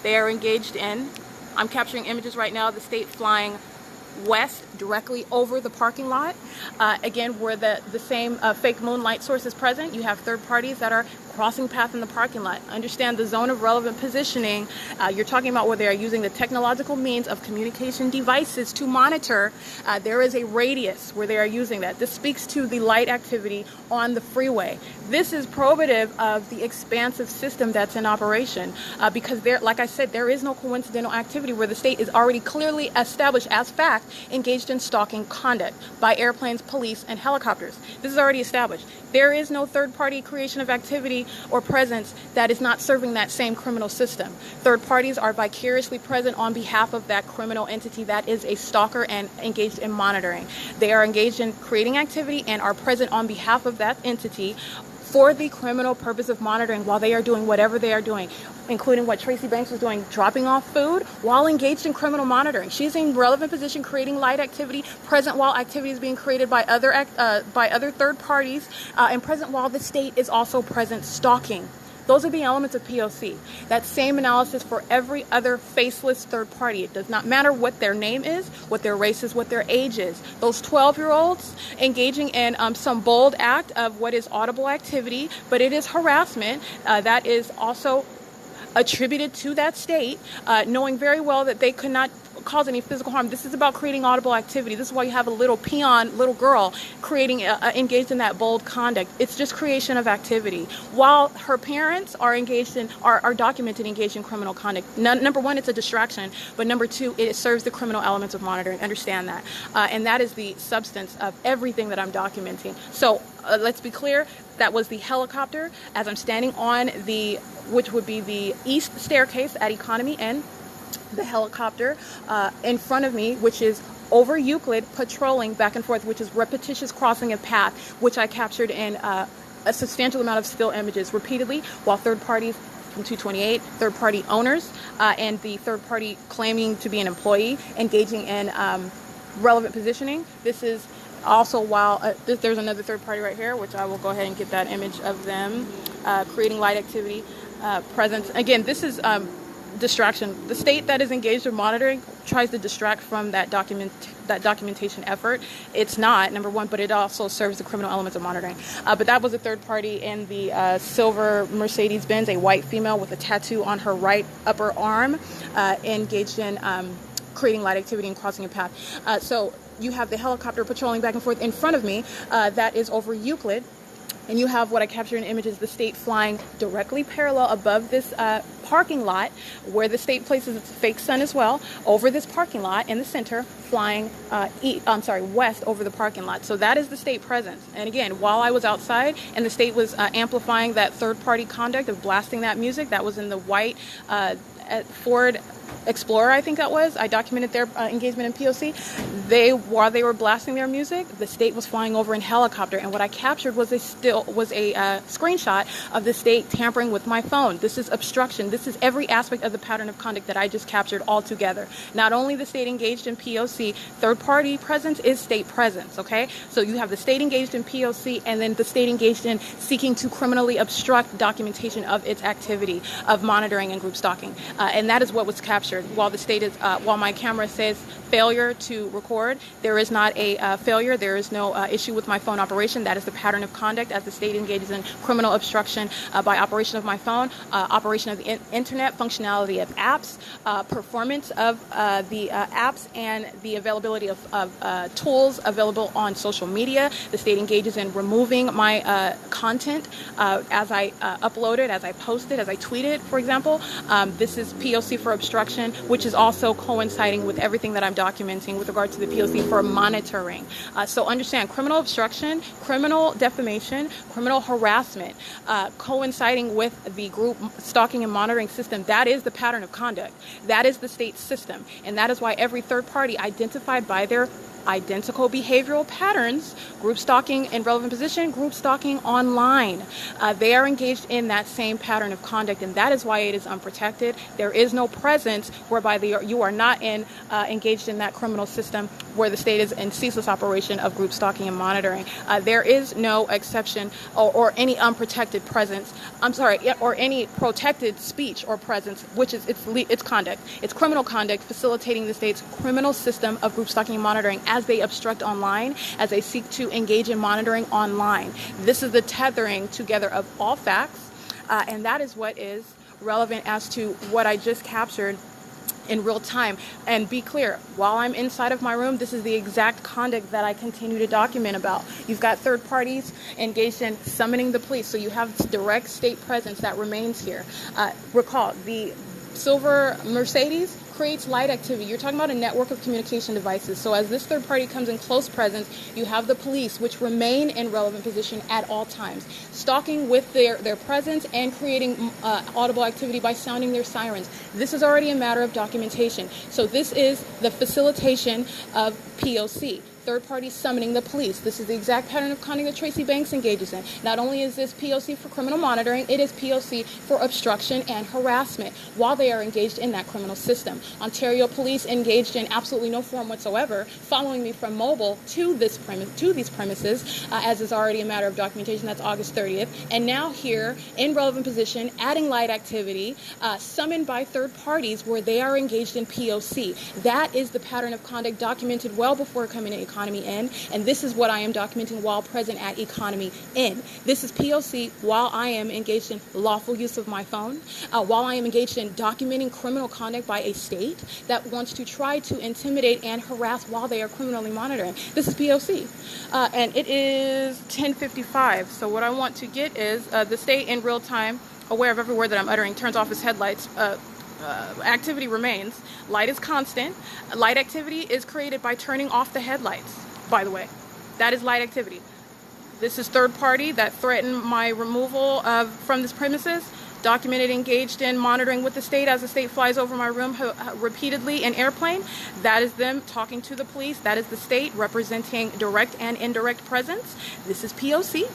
They are engaged in, I'm capturing images right now, the state flying west directly over the parking lot. Again, where the same fake moonlight source is present, you have third parties that are crossing path in the parking lot. Understand the zone of relevant positioning. You're talking about where they are using the technological means of communication devices to monitor. There is a radius where they are using that. This speaks to the light activity on the freeway. This is probative of the expansive system that's in operation, because there, like I said, there is no coincidental activity where the state is already clearly established as fact engaged in stalking conduct by airplanes, police, and helicopters. This is already established. There is no third-party creation of activity or presence that is not serving that same criminal system. Third parties are vicariously present on behalf of that criminal entity that is a stalker and engaged in monitoring. They are engaged in creating activity and are present on behalf of that entity for the criminal purpose of monitoring while they are doing whatever they are doing, including what Tracy Banks was doing, dropping off food while engaged in criminal monitoring. She's in relevant position creating light activity, present while activity is being created by other third parties, and present while the state is also present stalking Those are the elements of P.O.C. That same analysis for every other faceless third party. It does not matter what their name is, what their race is, what their age is. Those 12-year-olds engaging in some bold act of what is audible activity, but it is harassment, that is also attributed to that state, knowing very well that they could not cause any physical harm. This is about creating audible activity. This is why you have a little peon, little girl, creating engaged in that bold conduct. It's just creation of activity, while her parents are engaged in are documented engaged in criminal conduct. Number one, it's a distraction, but number two, it serves the criminal elements of monitoring. Understand that, and that is the substance of everything that I'm documenting. So let's be clear. That was the helicopter as I'm standing on which would be the east staircase at Economy Inn. The helicopter in front of me, which is over Euclid, patrolling back and forth, which is repetitious crossing of path, which I captured in a substantial amount of still images repeatedly, while third parties from 228, third party owners, and the third party claiming to be an employee engaging in relevant positioning. This is also while there's another third party right here, which I will go ahead and get that image of them creating light activity presence. Again, this is distraction. The state that is engaged in monitoring tries to distract from that documentation effort. It's not, number one, but it also serves the criminal elements of monitoring. But that was a third party in the silver Mercedes-Benz, a white female with a tattoo on her right upper arm, engaged in creating light activity and crossing a path. So you have the helicopter patrolling back and forth in front of me. That is over Euclid. And you have what I captured in images, the state flying directly parallel above this parking lot, where the state places its fake sun as well, over this parking lot in the center, flying west over the parking lot. So that is the state presence. And again, while I was outside and the state was amplifying that third-party conduct of blasting that music, that was in the white Ford Explorer, I think that was. I documented their engagement in P.O.C. While they were blasting their music, the state was flying over in helicopter, and what I captured was a screenshot of the state tampering with my phone. This is obstruction. This is every aspect of the pattern of conduct that I just captured all together. Not only the state engaged in P.O.C., third-party presence is state presence, okay? So you have the state engaged in P.O.C. and then the state engaged in seeking to criminally obstruct documentation of its activity of monitoring and group stalking. And that is what was captured. While the state is, while my camera says failure to record, there is not a failure. There is no issue with my phone operation. That is the pattern of conduct as the state engages in criminal obstruction by operation of my phone, operation of the internet, functionality of apps, performance of the apps, and the availability of tools available on social media. The state engages in removing my content as I upload it, as I post it, as I tweet it, for example. This is P.O.C. for obstruction, which is also coinciding with everything that I'm documenting with regard to the P.O.C. for monitoring. So understand, criminal obstruction, criminal defamation, criminal harassment, coinciding with the group stalking and monitoring system. That is the pattern of conduct. That is the state system. And that is why every third party identified by their identical behavioral patterns, group stalking in relevant position, group stalking online. They are engaged in that same pattern of conduct, and that is why it is unprotected. There is no presence whereby you are not engaged in that criminal system where the state is in ceaseless operation of group stalking and monitoring. There is no exception or any unprotected presence, or any protected speech or presence, which is its conduct. It's criminal conduct facilitating the state's criminal system of group stalking and monitoring as they obstruct online, as they seek to engage in monitoring online. This is the tethering together of all facts, and that is what is relevant as to what I just captured in real time. And be clear, while I'm inside of my room, this is the exact conduct that I continue to document about. You've got third parties engaged in summoning the police, so you have direct state presence that remains here. Recall, the silver Mercedes creates light activity. You're talking about a network of communication devices. So as this third party comes in close presence, you have the police, which remain in relevant position at all times, stalking with their presence and creating audible activity by sounding their sirens. This is already a matter of documentation. So this is the facilitation of P.O.C. third parties summoning the police. This is the exact pattern of conduct that Tracy Banks engages in. Not only is this P.O.C. for criminal monitoring, it is P.O.C. for obstruction and harassment while they are engaged in that criminal system. Ontario police engaged in absolutely no form whatsoever, following me from mobile to these premises, as is already a matter of documentation. That's August 30th. And now here, in relevant position, adding light activity, summoned by third parties where they are engaged in P.O.C. That is the pattern of conduct documented well before coming to Economy N, and this is what I am documenting while present at Economy N. This is P.O.C. while I am engaged in lawful use of my phone, while I am engaged in documenting criminal conduct by a state that wants to try to intimidate and harass while they are criminally monitoring. This is P.O.C. And it is 10:55, so what I want to get is the state in real time, aware of every word that I'm uttering, turns off its headlights. Activity remains. Light is constant. Light activity is created by turning off the headlights, by the way. That is light activity. This is third party that threatened my removal from this premises, documented engaged in monitoring with the state as the state flies over my room repeatedly in airplane. That is them talking to the police. That is the state representing direct and indirect presence. This is P.O.C.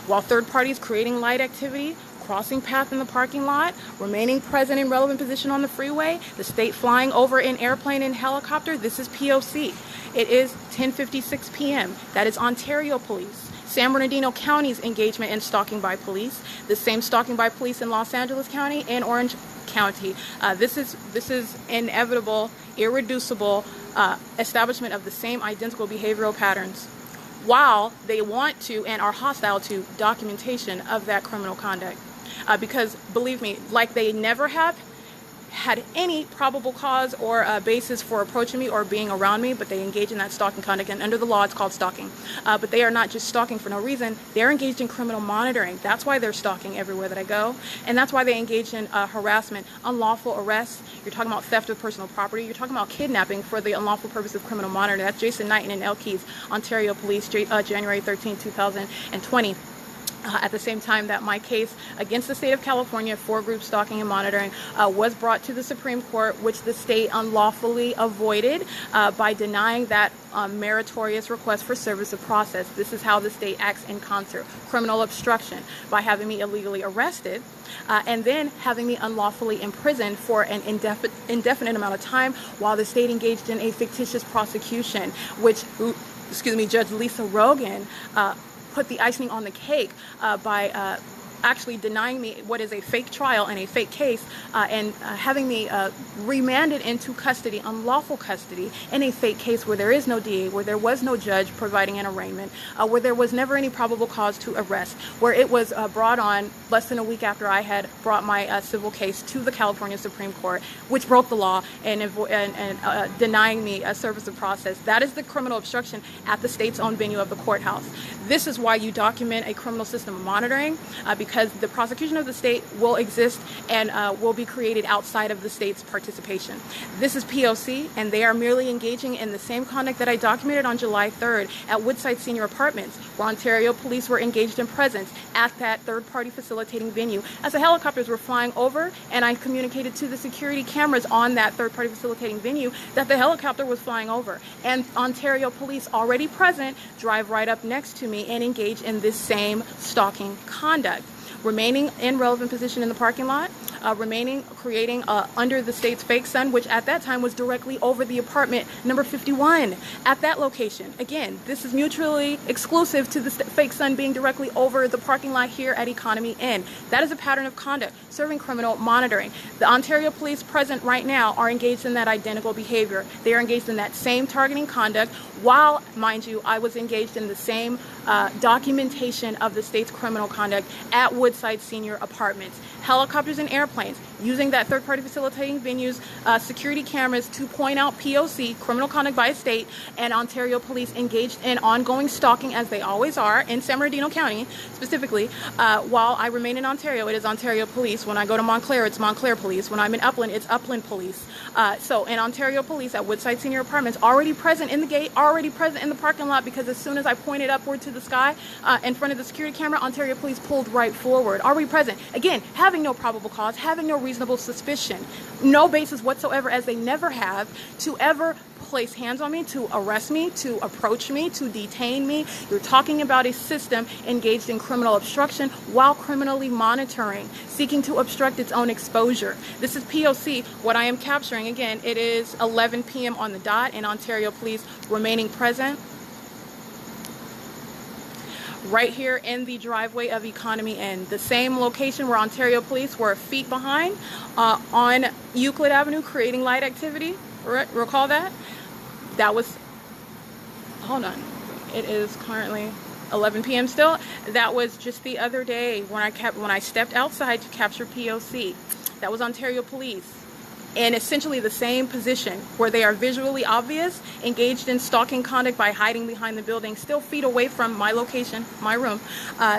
While third parties creating light activity, crossing path in the parking lot, remaining present in relevant position on the freeway, the state flying over in airplane and helicopter. This is P.O.C. It is 10:56 p.m. That is Ontario police. San Bernardino County's engagement in stalking by police. The same stalking by police in Los Angeles County and Orange County. This is inevitable, irreducible establishment of the same identical behavioral patterns, while they want to and are hostile to documentation of that criminal conduct. Because believe me, like they never have had any probable cause or basis for approaching me or being around me, but they engage in that stalking conduct, and under the law it's called stalking. But they are not just stalking for no reason, they're engaged in criminal monitoring. That's why they're stalking everywhere that I go, and that's why they engage in harassment, unlawful arrests. You're talking about theft of personal property, you're talking about kidnapping for the unlawful purpose of criminal monitoring. That's Jason Knighton and El Keys, Ontario Police, January 13, 2020. At the same time that my case against the state of California for group stalking and monitoring was brought to the Supreme Court, which the state unlawfully avoided by denying that meritorious request for service of process. This is how the state acts in concert. Criminal obstruction by having me illegally arrested and then having me unlawfully imprisoned for an indefinite amount of time while the state engaged in a fictitious prosecution, which, Judge Lisa Rogan put the icing on the cake by actually denying me what is a fake trial and a fake case and having me remanded into custody, unlawful custody, in a fake case where there is no DA, where there was no judge providing an arraignment, where there was never any probable cause to arrest, where it was brought on less than a week after I had brought my civil case to the California Supreme Court, which broke the law and denying me a service of process. That is the criminal obstruction at the state's own venue of the courthouse. This is why you document a criminal system of monitoring, because the prosecution of the state will exist and will be created outside of the state's participation. This is P.O.C., and they are merely engaging in the same conduct that I documented on July 3rd at Woodside Senior Apartments, where Ontario police were engaged in presence at that third-party facilitating venue as the helicopters were flying over, and I communicated to the security cameras on that third-party facilitating venue that the helicopter was flying over, and Ontario police already present drive right up next to me and engage in this same stalking conduct. Remaining in relevant position in the parking lot, creating under the state's fake sun, which at that time was directly over the apartment number 51 at that location. Again, this is mutually exclusive to the fake sun being directly over the parking lot here at Economy N. That is a pattern of conduct, serving criminal monitoring. The Ontario police present right now are engaged in that identical behavior. They are engaged in that same targeting conduct, while, mind you, I was engaged in the same documentation of the state's criminal conduct at Woodside Senior Apartments. Helicopters and airplanes using that third-party facilitating venues, security cameras to point out P.O.C., criminal conduct by a state, and Ontario police engaged in ongoing stalking, as they always are, in San Bernardino County specifically. While I remain in Ontario, it is Ontario police. When I go to Montclair, it's Montclair police. When I'm in Upland, it's Upland police. So in Ontario police at Woodside Senior Apartments, already present in the gate, already present in the parking lot, because as soon as I pointed upward to the sky in front of the security camera, Ontario police pulled right forward. forward? Are we present? Again, having no probable cause, having no reasonable suspicion, no basis whatsoever, as they never have, to ever place hands on me, to arrest me, to approach me, to detain me. You're talking about a system engaged in criminal obstruction while criminally monitoring, seeking to obstruct its own exposure. This is P.O.C. What I am capturing, again, it is 11 p.m. on the dot, and Ontario Police remaining present right here in the driveway of Economy Inn, the same location where Ontario Police were feet behind on Euclid Avenue creating light activity. Recall that? That was, hold on, it is currently 11 p.m. still. That was just the other day when I stepped outside to capture P.O.C. That was Ontario Police. In essentially the same position where they are visually obvious, engaged in stalking conduct by hiding behind the building, still feet away from my location, my room.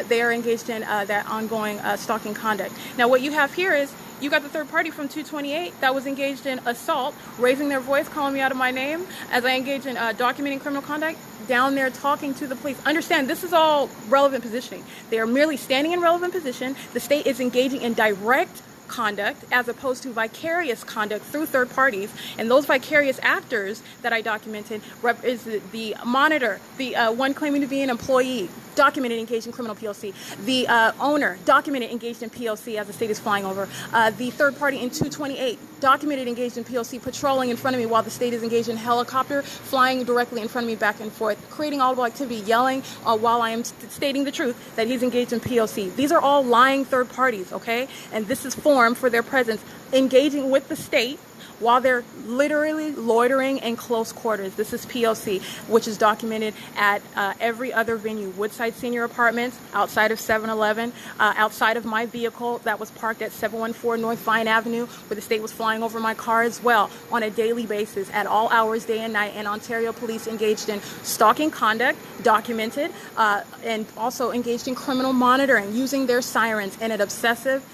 They are engaged in that ongoing stalking conduct. Now what you have here is, you got the third party from 228 that was engaged in assault, raising their voice, calling me out of my name as I engage in documenting criminal conduct, down there talking to the police. Understand, this is all relevant positioning. They are merely standing in relevant position. The state is engaging in direct conduct as opposed to vicarious conduct through third parties, and those vicarious actors that I documented is the monitor, the one claiming to be an employee, documented engaged in criminal P.O.C. The owner, documented engaged in P.O.C. as the state is flying over. The third party in 228, documented engaged in P.O.C. patrolling in front of me while the state is engaged in helicopter, flying directly in front of me back and forth, creating audible activity, yelling while I am stating the truth that he's engaged in P.O.C. These are all lying third parties, okay? And this is form for their presence, engaging with the state while they're literally loitering in close quarters. This is P.O.C., which is documented at every other venue. Woodside Senior Apartments, outside of 7-Eleven, outside of my vehicle that was parked at 714 North Vine Avenue, where the state was flying over my car as well on a daily basis at all hours, day and night. And Ontario Police engaged in stalking conduct, documented, and also engaged in criminal monitoring, using their sirens in an obsessive,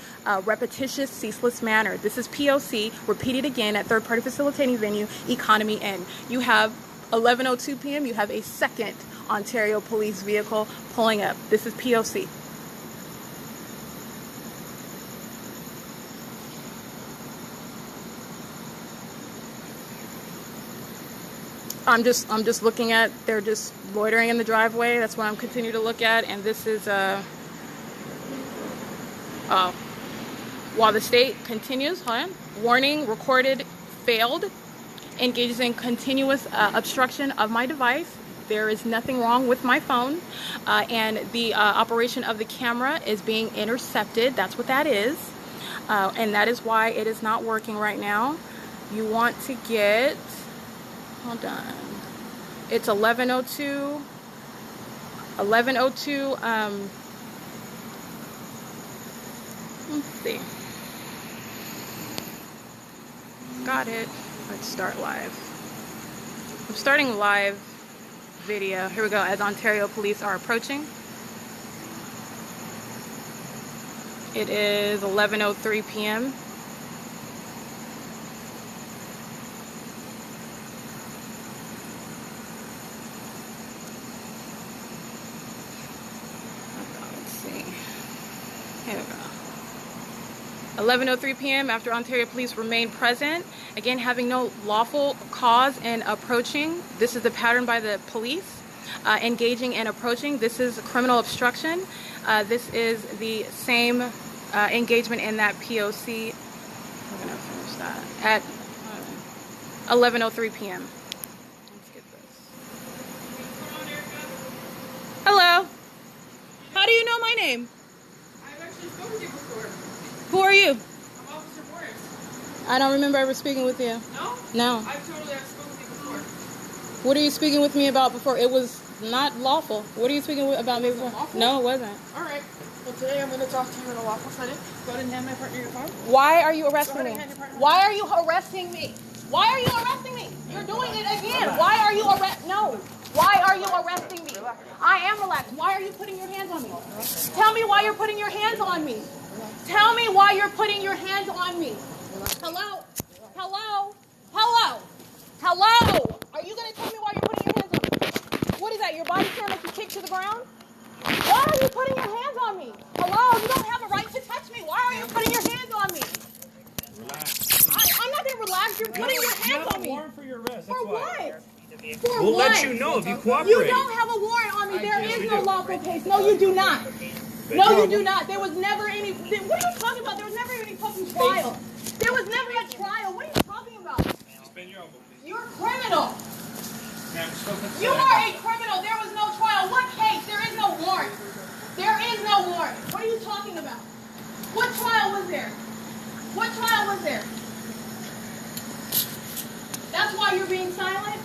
repetitious, ceaseless manner. This is P.O.C. repeated again at third-party facilitating venue, Economy Inn. You have 11:02 p.m. You have a second Ontario Police vehicle pulling up. This is P.O.C. I'm just looking at, they're just loitering in the driveway. That's what I'm continuing to look at. And this is while the state continues, hold on, warning recorded failed, engages in continuous obstruction of my device. There is nothing wrong with my phone, and the operation of the camera is being intercepted. That's what that is, and that is why it is not working right now. You want to get, hold on, it's 11:02, let's see. Got it. Let's start live. I'm starting live video. Here we go, as Ontario Police are approaching. It is 11:03 p.m. Let's see. Here we go. 11:03 p.m. after Ontario Police remain present, again having no lawful cause in approaching. This is the pattern by the police, engaging and approaching. This is criminal obstruction. This is the same engagement in that P.O.C. We're gonna finish that at 11:03 p.m. Let's get this. Hello. How do you know my name? I've actually spoken to you before. Who are you? I'm Officer Morris. I don't remember ever speaking with you. No? No. I've totally spoken to you before. What are you speaking with me about before? It was not lawful. What are you speaking about me before? Lawful? No, it wasn't. All right. Well, today I'm going to talk to you in a lawful setting. Go ahead and hand my partner your phone. Why are you arresting Go me? ahead and hand your partner. Why are you harassing me? Why are you arresting me? You're doing it again. Why are you No. Why are you arresting me? I am relaxed. Why are you putting your hands on me? Tell me why you're putting your hands on me. Tell me why you're putting your hands on me. Hello? Hello? Hello? Hello? Are you going to tell me why you're putting your hands on me? What is that? Your body camera you kick to the ground? What? are you putting your hands on me? Hello, you don't have a right to touch me. Why are you putting your hands on me? I'm not gonna relax. You're putting your hands on me. Warrant for your arrest. For That's why. what? For We'll what? let you know if you cooperate. You don't have a warrant on me. There is no lawful case. No, you do not. No, you do not. There was never any. What are you talking about? There was never any fucking trial. There was never a trial. What are you talking about? Spend your elbow, please. You're a criminal. Ma'am, You are a criminal. There was no trial. What case? There is no warrant. There is no warrant. What are you talking about? What trial was there? What trial was there? That's why you're being silent?